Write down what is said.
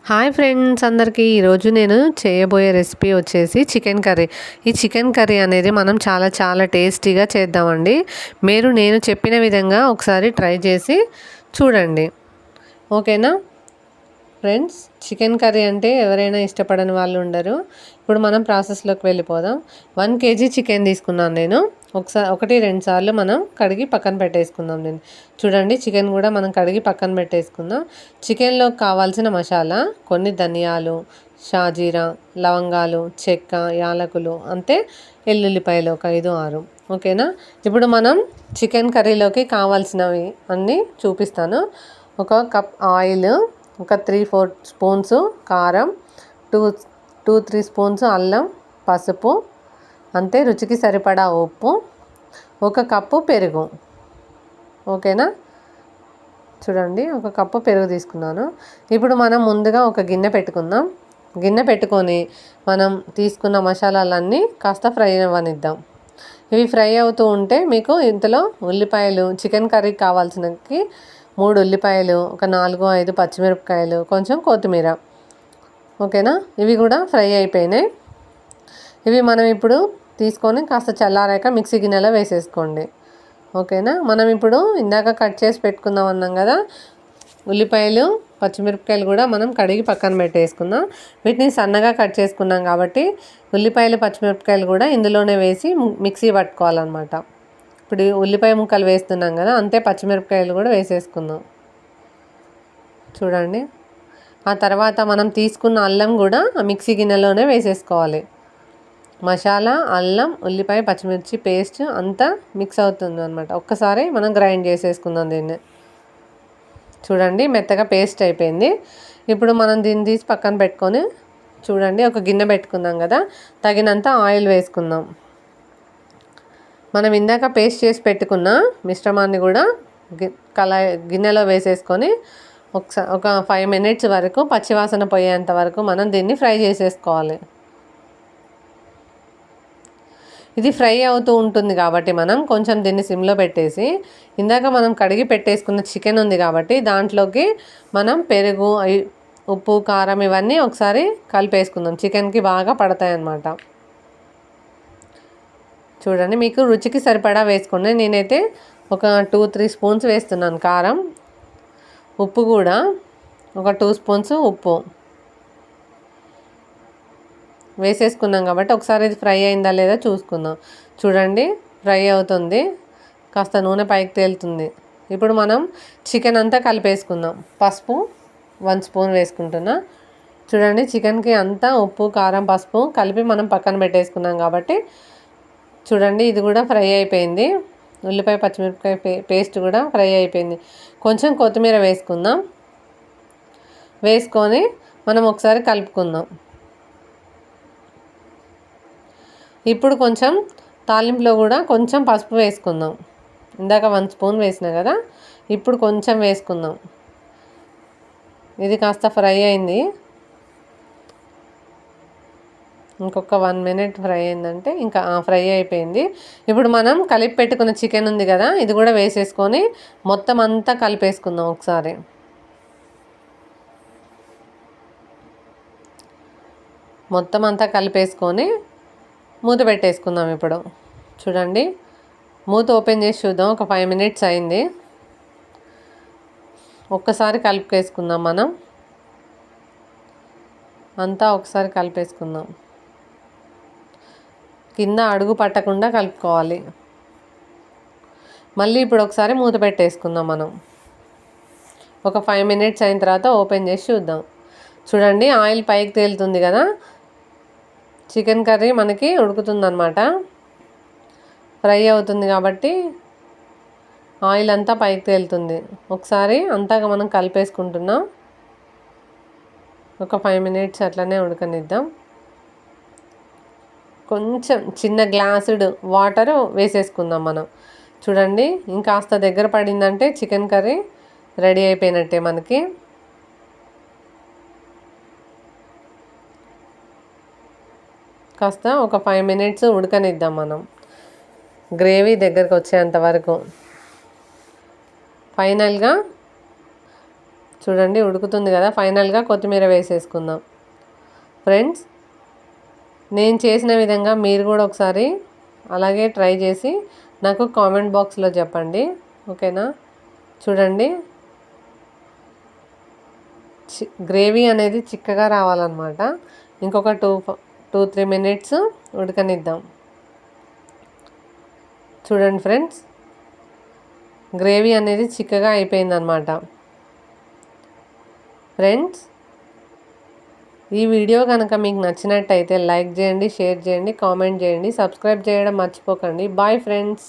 Hi friends అందరికీ ఈరోజు నేను చేయబోయే రెసిపీ వచ్చేసి చికెన్ కర్రీ. ఈ చికెన్ కర్రీ అనేది మనం చాలా టేస్టీగా చేద్దామండి. నేను చెప్పిన విధంగా ఒకసారి ట్రై చేసి చూడండి, ఓకేనా ఫ్రెండ్స్. చికెన్ కర్రీ అంటే ఎవరైనా ఇష్టపడని వాళ్ళు ఉండరు. ఇప్పుడు మనం ప్రాసెస్లోకి వెళ్ళిపోదాం. 1 kg చికెన్ తీసుకున్నాను నేను. ఒకటి రెండు సార్లు మనం కడిగి పక్కన పెట్టేసుకుందాం. నేను చూడండి, చికెన్ కూడా మనం కడిగి పక్కన పెట్టేసుకుందాం. చికెన్లోకి కావాల్సిన మసాలా కొన్ని ధనియాలు, షాజీరా, లవంగాలు, చెక్క, యాలకులు, అంతే ఎల్లుల్లిపాయలు ఒక 5-6, ఓకేనా. ఇప్పుడు మనం చికెన్ కర్రీలోకి కావాల్సినవి అన్నీ చూపిస్తాను. 1 కప్ ఆయిల్, ఒక 3-4 స్పూన్స్ కారం, 2-3 స్పూన్స్ అల్లం, పసుపు, అంతే రుచికి సరిపడా ఉప్పు, 1 కప్పు పెరుగు, ఓకేనా. చూడండి, 1 కప్పు పెరుగు తీసుకున్నాను. ఇప్పుడు మనం ముందుగా ఒక గిన్నె పెట్టుకుందాం. గిన్నె పెట్టుకొని మనం తీసుకున్న మసాలాలన్నీ కాస్త ఫ్రై అవ్వనిద్దాం. ఇవి ఫ్రై అవుతూ ఉంటే మీకు ఇంతలో ఉల్లిపాయలు, చికెన్ కర్రీకి కావాల్సినవి 3 ఉల్లిపాయలు, ఒక 4-5 పచ్చిమిరపకాయలు, కొంచెం కొత్తిమీర, ఓకేనా. ఇవి కూడా ఫ్రై అయిపోయినాయి. ఇవి మనం ఇప్పుడు తీసుకొని కాస్త చల్లారాక మిక్సీ గిన్నెలో వేసేసుకోండి, ఓకేనా. మనం ఇప్పుడు ఇందాక కట్ చేసి పెట్టుకుందాం అన్నాం కదా, ఉల్లిపాయలు, పచ్చిమిరపకాయలు కూడా మనం కడిగి పక్కన పెట్టేసుకుందాం. వీటిని సన్నగా కట్ చేసుకున్నాం కాబట్టి ఉల్లిపాయలు, పచ్చిమిరపకాయలు కూడా ఇందులోనే వేసి మిక్సీ పట్టుకోవాలన్నమాట. ఇప్పుడు ఉల్లిపాయ ముక్కలు వేస్తున్నాం కదా, అంతే పచ్చిమిరపకాయలు కూడా వేసేసుకుందాం. చూడండి, ఆ తర్వాత మనం తీసుకున్న అల్లం కూడా ఆ మిక్సీ గిన్నెలోనే వేసేసుకోవాలి. మసాలా, అల్లం, ఉల్లిపాయ, పచ్చిమిర్చి పేస్ట్ అంతా మిక్స్ అవుతుంది అనమాట. ఒక్కసారి మనం గ్రైండ్ చేసేసుకుందాం దీన్ని. చూడండి, మెత్తగా పేస్ట్ అయిపోయింది. ఇప్పుడు మనం దీన్ని తీసి పక్కన పెట్టుకొని చూడండి, ఒక గిన్నె పెట్టుకుందాం కదా, తగినంత ఆయిల్ వేసుకుందాం. మనం ఇందాక పేస్ట్ చేసి పెట్టుకున్న మిశ్రమాన్ని కూడా గిన్నెలో వేసేసుకొని ఒక 5 minutes వరకు పచ్చివాసన పోయేంత వరకు మనం దీన్ని ఫ్రై చేసేసుకోవాలి. ఇది ఫ్రై అవుతూ ఉంటుంది కాబట్టి మనం కొంచెం దీన్ని సిమ్లో పెట్టేసి ఇందాక మనం కడిగి పెట్టేసుకున్న చికెన్ ఉంది కాబట్టి దాంట్లోకి మనం పెరుగు, ఉప్పు, కారం ఇవన్నీ ఒకసారి కలిపేసుకుందాం. చికెన్కి బాగా పడతాయి అన్నమాట. చూడండి, మీకు రుచికి సరిపడా వేసుకోండి. నేనైతే ఒక 2-3 స్పూన్స్ వేస్తున్నాను కారం. ఉప్పు కూడా ఒక 2 స్పూన్స్ ఉప్పు వేసేసుకున్నాం కాబట్టి ఒకసారి ఇది ఫ్రై అయిందా లేదా చూసుకుందాం. చూడండి, ఫ్రై అవుతుంది, కాస్త నూనె పైకి తేలుతుంది. ఇప్పుడు మనం చికెన్ అంతా కలిపేసుకుందాం. పసుపు 1 స్పూన్ వేసుకుంటున్నా. చూడండి, చికెన్కి అంతా ఉప్పు, కారం, పసుపు కలిపి మనం పక్కన పెట్టేసుకున్నాం కాబట్టి చూడండి, ఇది కూడా ఫ్రై అయిపోయింది. ఉల్లిపాయ, పచ్చిమిరపకాయ పేస్ట్ కూడా ఫ్రై అయిపోయింది. కొంచెం కొత్తిమీర వేసుకుందాం. వేసుకొని మనం ఒకసారి కలుపుకుందాం. ఇప్పుడు కొంచెం తాలింపులో కూడా కొంచెం పసుపు వేసుకుందాం. ఇందాక 1 స్పూన్ వేసిన కదా, ఇప్పుడు కొంచెం వేసుకుందాం. ఇది కాస్త ఫ్రై అయింది. ఇంకొక 1 minute ఫ్రై అయిందంటే ఇంకా ఫ్రై అయిపోయింది. ఇప్పుడు మనం కలిపి పెట్టుకున్న చికెన్ ఉంది కదా, ఇది కూడా వేసేసుకొని మొత్తం అంతా కలిపేసుకుందాం ఒకసారి. మొత్తం అంతా కలిపేసుకొని మూత పెట్టేసుకుందాం. ఇప్పుడు చూడండి, మూత ఓపెన్ చేసి చూద్దాం. ఒక 5 minutes అయింది. ఒక్కసారి కలిపేసుకుందాం. మనం అంతా ఒకసారి కలిపేసుకుందాం. కింద అడుగు పట్టకుండా కలుపుకోవాలి. మళ్ళీ ఇప్పుడు ఒకసారి మూత పెట్టేసుకుందాం. మనం ఒక 5 minutes అయిన తర్వాత ఓపెన్ చేసి చూద్దాం. చూడండి, ఆయిల్ పైకి తేలుతుంది కదా, చికెన్ కర్రీ మనకి ఉడుకుతుందన్నమాట. ఫ్రై అవుతుంది కాబట్టి ఆయిల్ అంతా పైకి తేలుతుంది. ఒకసారి అంతాగా మనం కలిపేసుకుంటున్నాం. ఒక 5 minutes అట్లనే ఉడకనిద్దాం. కొంచెం చిన్న గ్లాసుడ్ వాటర్ వేసేసుకుందాం మనం. చూడండి, ఇంకాస్త దగ్గర పడిందంటే చికెన్ కర్రీ రెడీ అయిపోయినట్టే మనకి. కాస్త ఒక 5 minutes ఉడకనిద్దాం మనం, గ్రేవీ దగ్గరకు వచ్చేంత వరకు. ఫైనల్గా చూడండి ఉడుకుతుంది కదా. ఫైనల్గా కొత్తిమీర వేసేసుకుందాం. ఫ్రెండ్స్, నేను చేసిన విధంగా మీరు కూడా ఒకసారి అలాగే ట్రై చేసి నాకు కామెంట్ బాక్స్లో చెప్పండి. ఓకేనా? చూడండి, గ్రేవీ అనేది చిక్కగా రావాలన్నమాట. ఇంకొక 2-3 మినిట్స్ ఉడకనిద్దాం. చూడండి ఫ్రెండ్స్, గ్రేవీ అనేది చిక్కగా అయిపోయిందనమాట. ఫ్రెండ్స్, ఈ వీడియో కనుక మీకు నచ్చినట్టయితే లైక్ చేయండి, షేర్ చేయండి, కామెంట్ చేయండి, సబ్స్క్రైబ్ చేయడం మర్చిపోకండి. Bye friends.